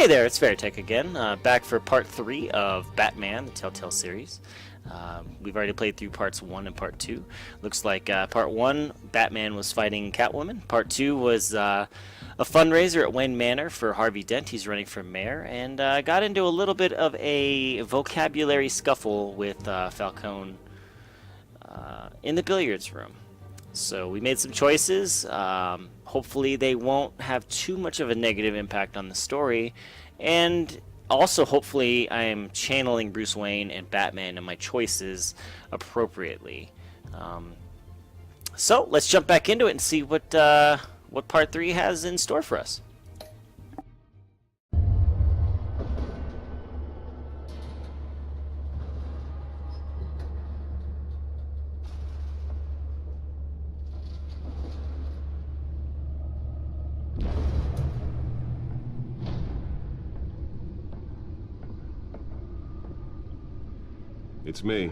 Hey there, it's Veritech again, back for part 3 of Batman, the Telltale Series. We've already played through parts 1 and part 2. Looks like part 1, Batman was fighting Catwoman. Part 2 was a fundraiser at Wayne Manor for Harvey Dent. He's running for mayor, and got into a little bit of a vocabulary scuffle with Falcone in the billiards room. So we made some choices. Hopefully they won't have too much of a negative impact on the story. And also, hopefully, I am channeling Bruce Wayne and Batman in my choices appropriately. So let's jump back into it and see what Part 3 has in store for us. It's me.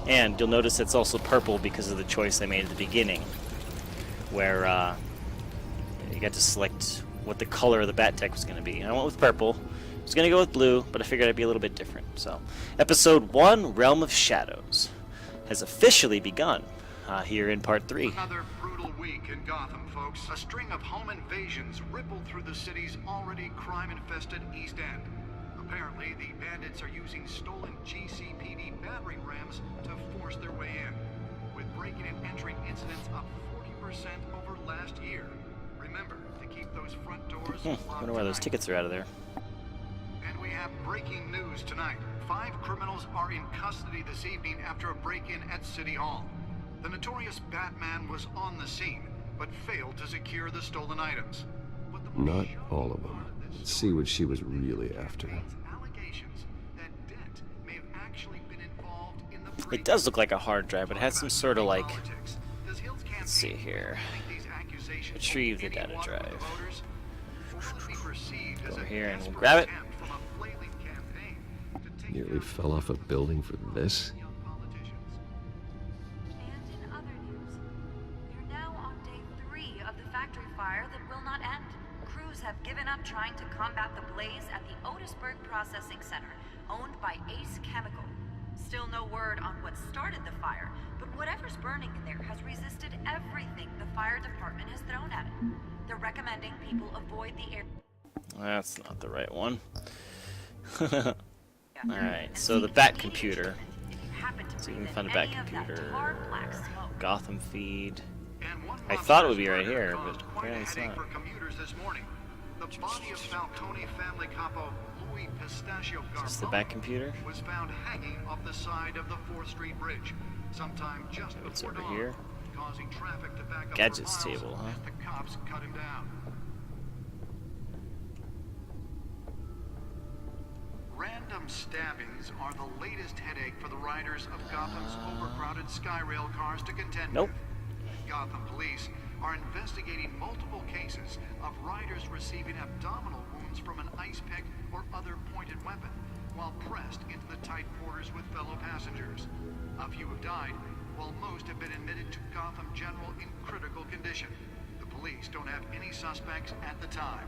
And you'll notice it's also purple because of the choice I made at the beginning, where you got to select what the color of the Battech was going to be. And I went with purple. I was going to go with blue, but I figured I'd be a little bit different. So, Episode 1, Realm of Shadows, has officially begun. Here in part 3. Another brutal week in Gotham, folks. A string of home invasions rippled through the city's already crime-infested East End. Apparently, the bandits are using stolen GCPD battering rams to force their way in, with breaking and entering incidents up 40% over last year. Remember to keep those front doors locked. Wonder why those tickets are out of there. And we have breaking news tonight. 5 criminals are in custody this evening after a break-in at City Hall. The notorious Batman was on the scene, but failed to secure the stolen items. Not all of them. Let's see what she was really after. Allegations that Dent may have actually been involved in the It does look like a hard drive, but it has some sort of like... Let's see here. Retrieve the data drive. Go over here and we'll grab it. Nearly fell off a building for this? Fire that will not end. Crews have given up trying to combat the blaze at the Otisburg Processing Center, owned by Ace Chemical. Still no word on what started the fire, but whatever's burning in there has resisted everything the fire department has thrown at it. They're recommending people avoid the air. That's not the right one. Alright, so the Bat Computer. So you can find a Bat Computer. Gotham feed. I thought it would be right here, but apparently it's not. The body of Falcone family capo Louis Pistachio Is this the Bat Computer? was found hanging off the side of the 4th Street Bridge, sometime just It's before over dawn, here. causing traffic to back up Gadgets for miles table, huh? as the cops cut him down. Random stabbings are the latest headache for the riders of Gotham's overcrowded Skyrail cars to contend Nope. with. Gotham police are investigating multiple cases of riders receiving abdominal wounds from an ice pick or other pointed weapon while pressed into the tight quarters with fellow passengers. A few have died, while most have been admitted to Gotham General in critical condition. The police don't have any suspects at the time.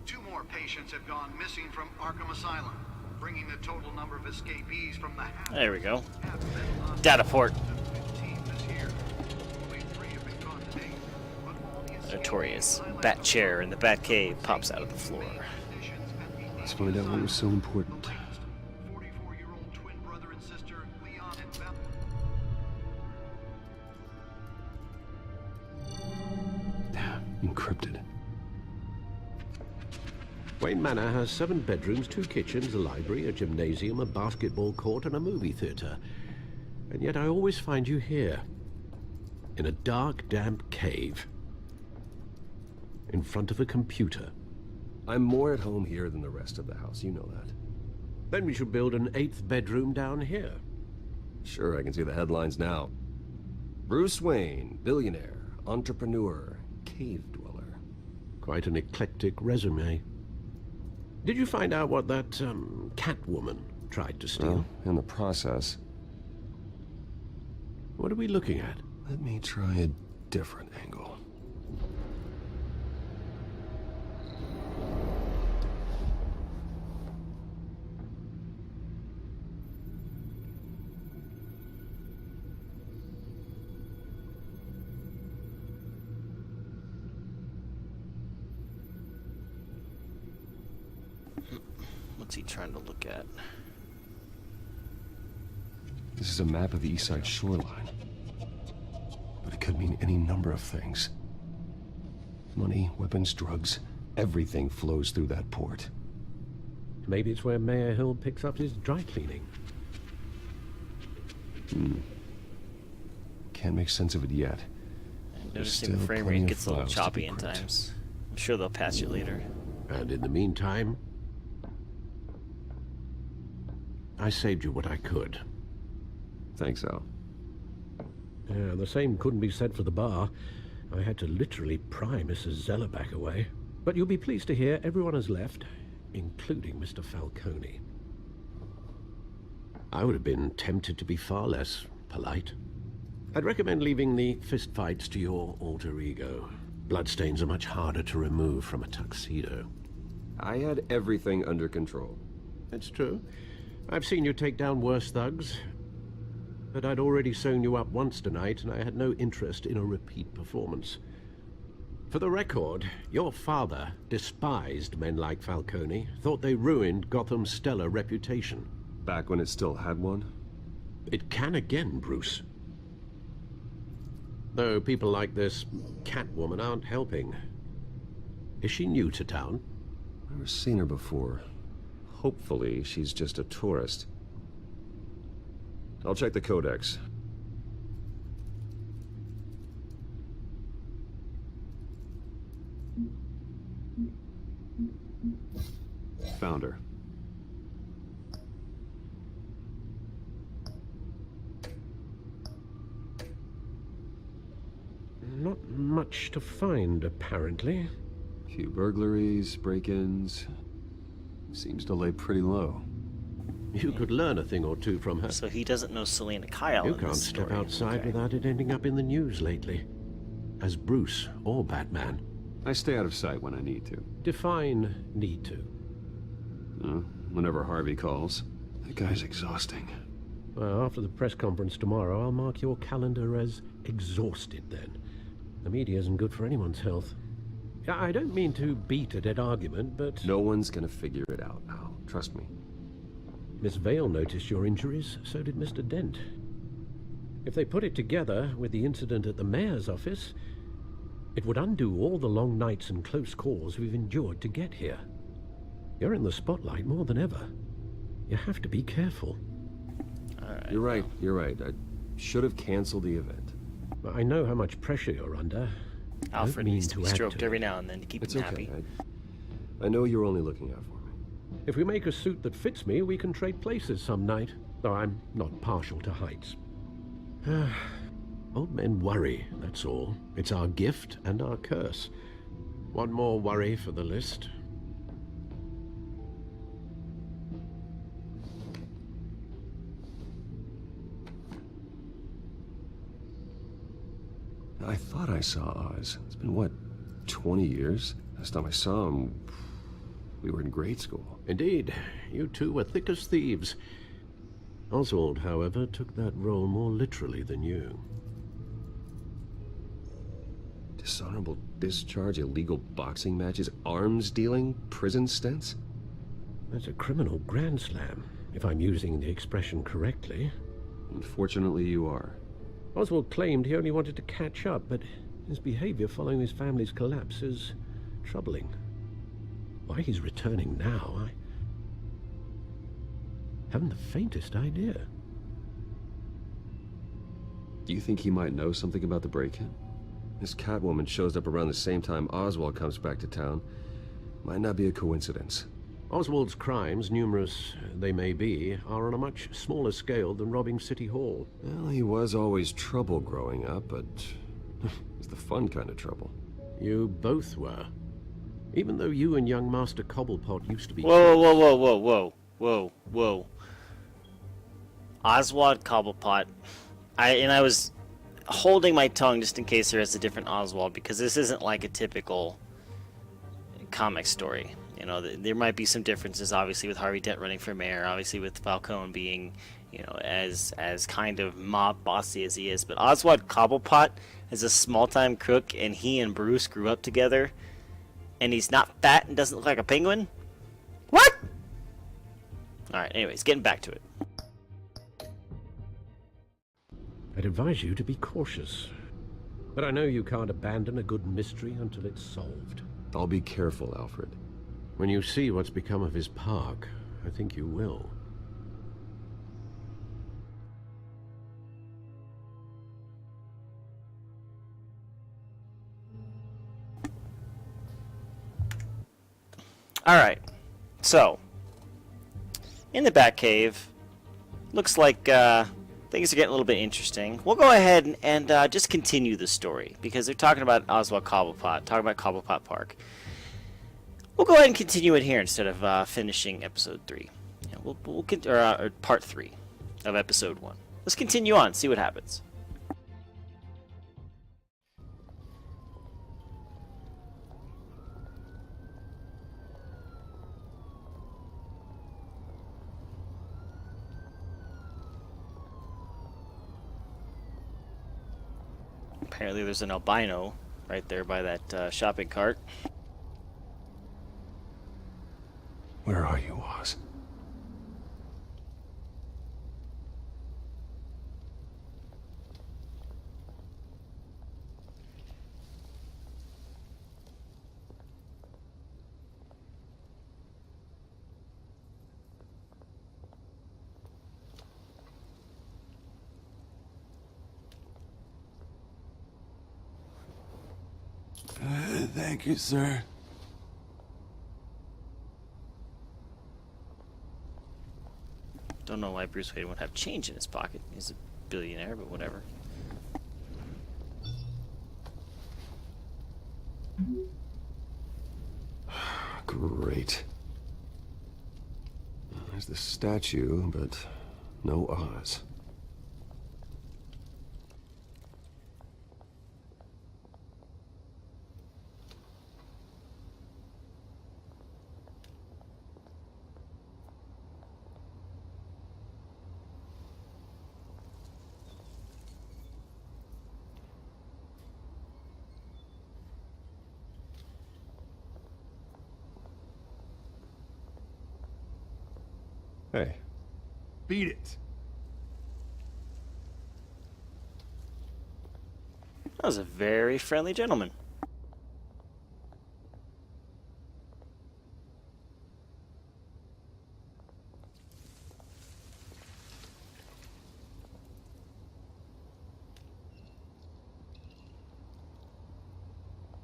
2 more patients have gone missing from Arkham Asylum, bringing the total number of escapees from the house. There we go. Data port. Notorious Bat Chair in the Bat Cave pops out of the floor. Let's find out what was so important. 44-year-old twin brother and sister Leon and Encrypted. Wayne Manor has 7 bedrooms, 2 kitchens, a library, a gymnasium, a basketball court, and a movie theater. And yet I always find you here, in a dark, damp cave, in front of a computer. I'm more at home here than the rest of the house, you know that. Then we should build an 8th bedroom down here. Sure, I can see the headlines now. Bruce Wayne, billionaire, entrepreneur, cave dweller. Quite an eclectic resume. Did you find out what that, Catwoman tried to steal? In the process. What are we looking at? Let me try a different angle. What's he trying to look at? This is a map of the east side shoreline. But it could mean any number of things. Money, weapons, drugs, everything flows through that port. Maybe it's where Mayor Hill picks up his dry cleaning. Can't make sense of it yet. Noticing the frame rate gets a little choppy in times. I'm sure they'll patch it later. And in the meantime, I saved you what I could. Thanks, Al. Yeah, the same couldn't be said for the bar. I had to literally pry Mrs. Zellerback away. But you'll be pleased to hear everyone has left, including Mr. Falcone. I would have been tempted to be far less polite. I'd recommend leaving the fistfights to your alter ego. Bloodstains are much harder to remove from a tuxedo. I had everything under control. That's true. I've seen you take down worse thugs. But I'd already sewn you up once tonight, and I had no interest in a repeat performance. For the record, your father despised men like Falcone, thought they ruined Gotham's stellar reputation. Back when it still had one? It can again, Bruce. Though people like this Catwoman aren't helping. Is she new to town? Never seen her before. Hopefully, she's just a tourist. I'll check the codex. Found her. Not much to find, apparently. Few burglaries, break-ins. Seems to lay pretty low. You could learn a thing or two from her. So he doesn't know Selena Kyle You in can't this step story. outside Okay. without it ending up in the news lately. As Bruce or Batman. I stay out of sight when I need to. Define need to. Whenever Harvey calls. That guy's exhausting. Well, after the press conference tomorrow, I'll mark your calendar as exhausted then. The media isn't good for anyone's health. I don't mean to beat a dead argument, but... No one's gonna figure it out, Al. Trust me. Miss Vale noticed your injuries, so did Mr. Dent. If they put it together with the incident at the mayor's office, it would undo all the long nights and close calls we've endured to get here. You're in the spotlight more than ever. You have to be careful. All right. You're right. I should have canceled the event. I know how much pressure you're under. Alfred mean needs to to be add stroked to every it. now and then to keep It's him okay. happy. I know you're only looking out for me. If we make a suit that fits me, we can trade places some night. Though I'm not partial to heights. Old men worry, that's all. It's our gift and our curse. One more worry for the list. I thought I saw Oz. It's been, what, 20 years? Last time I saw him, we were in grade school. Indeed, you two were thick as thieves. Oswald, however, took that role more literally than you. Dishonorable discharge, illegal boxing matches, arms dealing, prison stints? That's a criminal grand slam, if I'm using the expression correctly. Unfortunately, you are. Oswald claimed he only wanted to catch up, but his behavior following his family's collapse is troubling. Why he's returning now, I haven't the faintest idea. Do you think he might know something about the break-in? This Catwoman shows up around the same time Oswald comes back to town. Might not be a coincidence. Oswald's crimes, numerous they may be, are on a much smaller scale than robbing City Hall. Well, he was always trouble growing up, but it's the fun kind of trouble. You both were. Even though you and young Master Cobblepot used to be... Whoa, whoa, whoa, whoa, whoa, whoa, whoa. Oswald Cobblepot. I was holding my tongue just in case there is a different Oswald, because this isn't like a typical comic story. You know, there might be some differences, obviously, with Harvey Dent running for mayor, obviously with Falcone being, you know, as kind of mob bossy as he is. But Oswald Cobblepot is a small-time crook, and he and Bruce grew up together, and he's not fat and doesn't look like a penguin? What? Alright, anyways, getting back to it. I'd advise you to be cautious. But I know you can't abandon a good mystery until it's solved. I'll be careful, Alfred. When you see what's become of his park, I think you will. Alright, so, in the Batcave, looks like things are getting a little bit interesting. We'll go ahead and just continue the story, because they're talking about Oswald Cobblepot, talking about Cobblepot Park. We'll go ahead and continue it here instead of finishing episode 3. Yeah, or part 3 of episode 1. Let's continue on, see what happens. Apparently there's an albino right there by that shopping cart. Where are you, Oz? Thank you, sir. Don't know why Bruce Wayne would have change in his pocket. He's a billionaire, but whatever. Great. There's the statue, but no Oz. Hey. Beat it. That was a very friendly gentleman.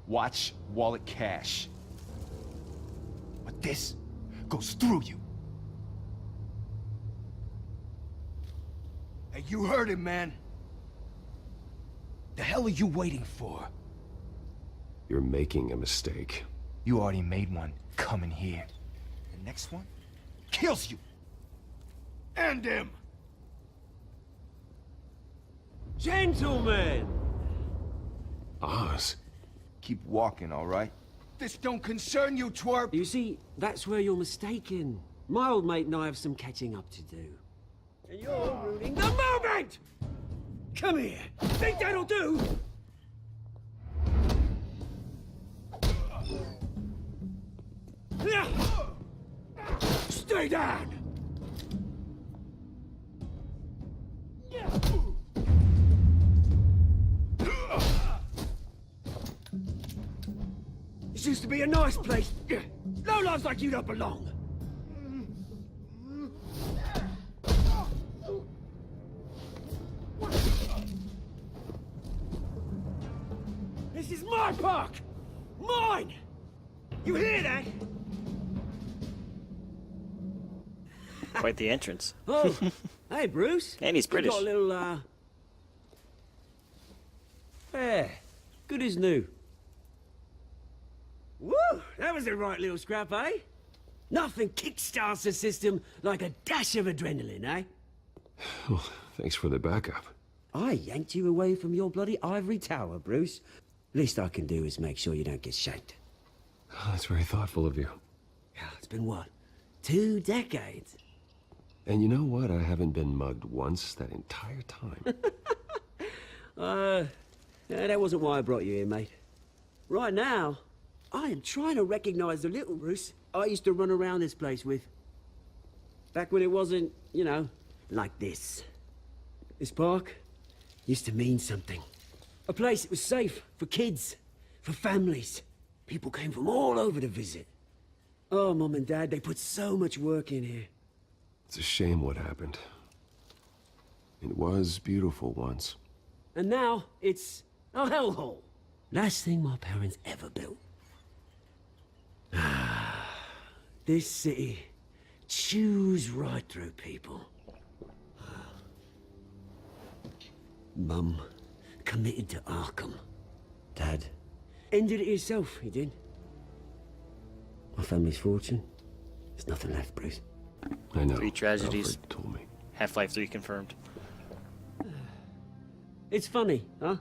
Watch wallet cash. But this goes through you. Hey, you heard him, man. The hell are you waiting for? You're making a mistake. You already made one coming here. The next one kills you. And him. Gentlemen! Oz? Keep walking, all right? This don't concern you, twerp. You see, that's where you're mistaken. My old mate and I have some catching up to do. And you're ruining the moment! Come here! Think that'll do? Stay down! This used to be a nice place. No lives like you don't belong. This is my park! Mine! You hear that? Quite the entrance. Oh, hey, Bruce. And he's British. Got a little, yeah, good as new. Woo! That was a right little scrap, eh? Nothing kickstarts the system like a dash of adrenaline, eh? Well, thanks for the backup. I yanked you away from your bloody ivory tower, Bruce. Least I can do is make sure you don't get shanked. Oh, that's very thoughtful of you. Yeah, it's been what? 2 decades? And you know what? I haven't been mugged once that entire time. Yeah, that wasn't why I brought you here, mate. Right now, I am trying to recognize the little Bruce I used to run around this place with. Back when it wasn't, you know, like this. This park used to mean something. A place that was safe for kids, for families. People came from all over to visit. Oh, Mum and Dad, they put so much work in here. It's a shame what happened. It was beautiful once. And now, it's a hellhole. Last thing my parents ever built. This city chews right through people. Mum committed to Arkham. Dad ended it himself, he did. My family's fortune, there's nothing left, Bruce. I know. 3 tragedies. Alfred told me. Half-Life 3 confirmed. It's funny, huh?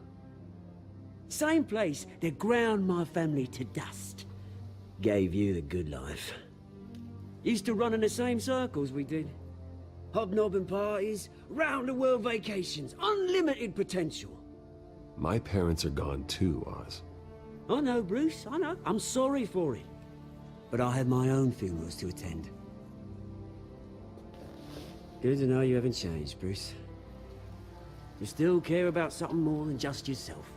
Same place that ground my family to dust. Gave you the good life. Used to run in the same circles we did. Hobnobbing parties, round-the-world vacations, unlimited potential. My parents are gone too, Oz. I know, Bruce, I know. I'm sorry for it. But I have my own funerals to attend. Good to know you haven't changed, Bruce. You still care about something more than just yourself.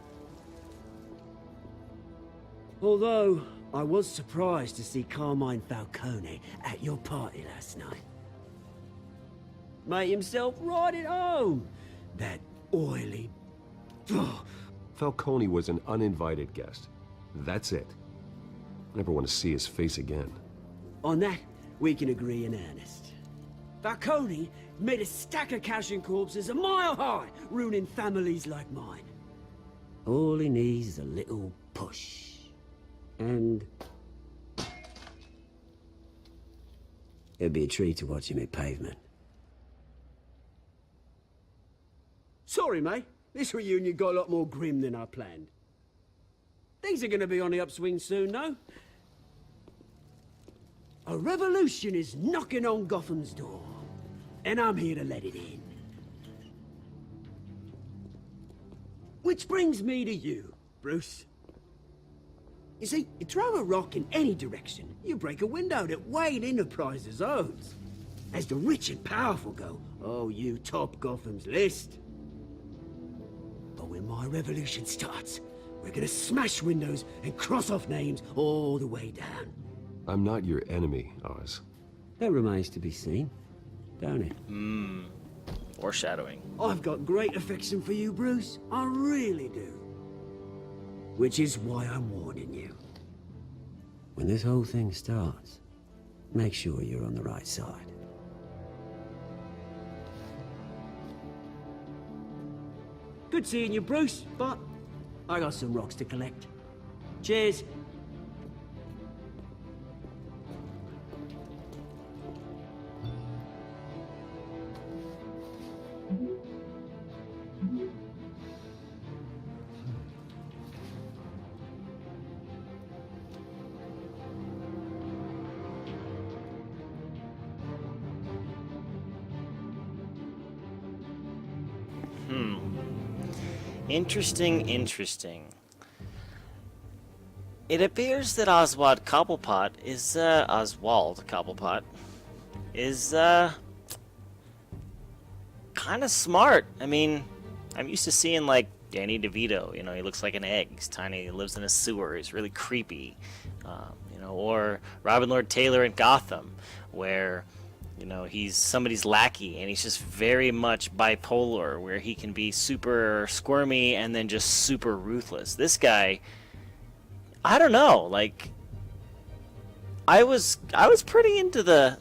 Although, I was surprised to see Carmine Falcone at your party last night. Made himself right at home. That oily... Falcone was an uninvited guest. That's it. Never want to see his face again. On that, we can agree in earnest. Falcone made a stack of cashing corpses a mile high, ruining families like mine. All he needs is a little push. And... it'd be a treat to watch him hit pavement. Sorry, mate. This reunion got a lot more grim than I planned. Things are gonna be on the upswing soon, no? A revolution is knocking on Gotham's door. And I'm here to let it in. Which brings me to you, Bruce. You see, you throw a rock in any direction, you break a window that Wayne Enterprises owns. As the rich and powerful go, oh, you top Gotham's list. But when my revolution starts, we're gonna smash windows and cross off names all the way down. I'm not your enemy, Oz. That remains to be seen, don't it? Foreshadowing. I've got great affection for you, Bruce. I really do. Which is why I'm warning you. When this whole thing starts, make sure you're on the right side. Good seeing you, Bruce, but I got some rocks to collect. Cheers. Interesting. It appears that Oswald Cobblepot is, Oswald Cobblepot is, kind of smart. I mean, I'm used to seeing, like, Danny DeVito, you know, he looks like an egg. He's tiny, he lives in a sewer, he's really creepy. You know, or Robin Lord Taylor in Gotham, where... you know, he's somebody's lackey, and he's just very much bipolar, where he can be super squirmy and then just super ruthless. This guy, I don't know, like, I was pretty into the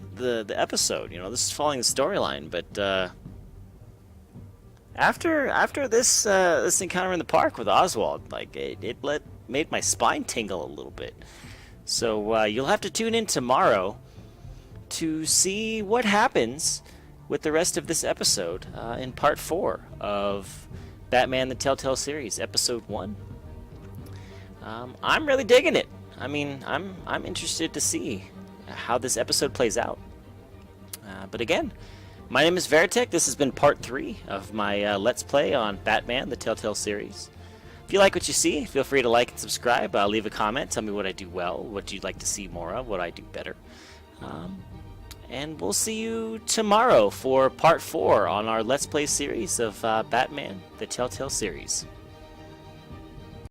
episode. You know, this is following the storyline, but after this encounter in the park with Oswald, like, it made my spine tingle a little bit. So you'll have to tune in tomorrow to see what happens with the rest of this episode in part 4 of Batman the Telltale Series, episode 1. I'm really digging it. I mean, I'm interested to see how this episode plays out. But again, my name is Veritech. This has been part 3 of my Let's Play on Batman the Telltale Series. If you like what you see, feel free to like and subscribe. Leave a comment. Tell me what I do well, what you'd like to see more of, what I do better. And we'll see you tomorrow for part 4 on our Let's Play series of Batman the Telltale Series.